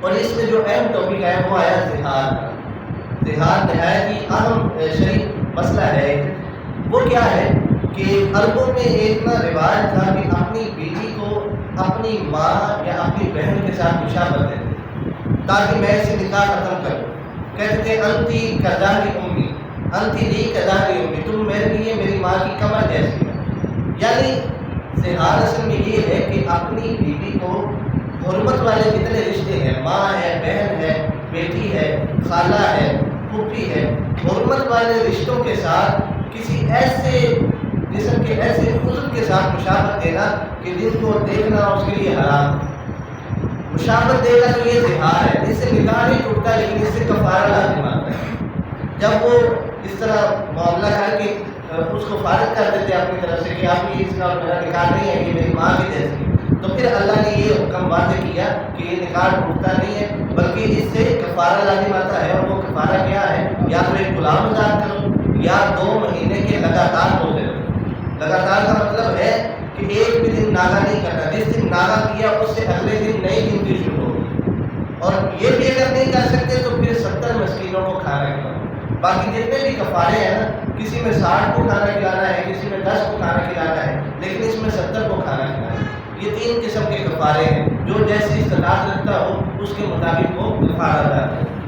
اور اس میں جو اہم ٹاپک ہے وہ آیا زہار کا۔ زہار نہایت ہی اہم شرعی مسئلہ ہے۔ وہ کیا ہے کہ عربوں میں ایک نا رواج تھا کہ اپنی بیٹی کو اپنی ماں یا اپنی بہن کے ساتھ مشابہت دیتے تاکہ میں اسے نکاح ختم کروں۔ کہتے تھے انتی کظہر امی، انتی لی کظہر امی، تم میرے لیے میری ماں کی کمر جیسی ہے۔ یعنی زہار اصل میں یہ ہے کہ اپنی بیوی کو حرمت والے جتنے رشتے ہیں، ماں ہے، بہن ہے، بیٹی ہے، خالہ ہے، پھوپھی ہے، حرمت والے رشتوں کے ساتھ کسی ایسے جسم کے ایسے عضو کے ساتھ مشابہت دینا کہ جن کو دیکھنا اس کے لیے حرام ہے۔ مشابہت دے گا تو یہ زہار ہے، اس سے نکاح نہیں ٹوٹتا لیکن اس سے کفارہ لازم آتا ہے۔ جب وہ اس طرح معاملہ کر کے اس کو فارغ کر دیتے اپنی طرف سے کہ آپ یہ اس کا میرا نکاح نہیں ہے، یہ میری ماں کی جیسی ہے، تو پھر اللہ نے یہ حکم واضح کیا کہ یہ نکاح ٹوٹتا نہیں ہے بلکہ اس سے کفارہ لازم آتا ہے۔ اور وہ کفارہ کیا ہے؟ یا تو ایک غلام آزاد کرو یا 2 مہینے کے لگاتار روزے رکھو۔ لگاتار کا مطلب ہے کہ ایک بھی دن ناغہ نہیں کرنا، جس دن ناغہ کیا اس سے اگلے دن نئی گنتی شروع ہوگی۔ اور یہ بھی اگر نہیں کر سکتے تو پھر 70 مسکینوں کو کھانا کھلانا۔ باقی جتنے بھی کفارے ہیں نا، کسی میں 60 کو کھانا کھلانا ہے، کسی میں 10 کو کھانا کھلانا ہے، لیکن اس میں 70 کو کھانا کھلانا ہے۔ یہ 3 قسم کے کفارے ہیں، جو جیسی استطاعت رکھتا ہو اس کے مطابق وہ کفارہ ادا کرے۔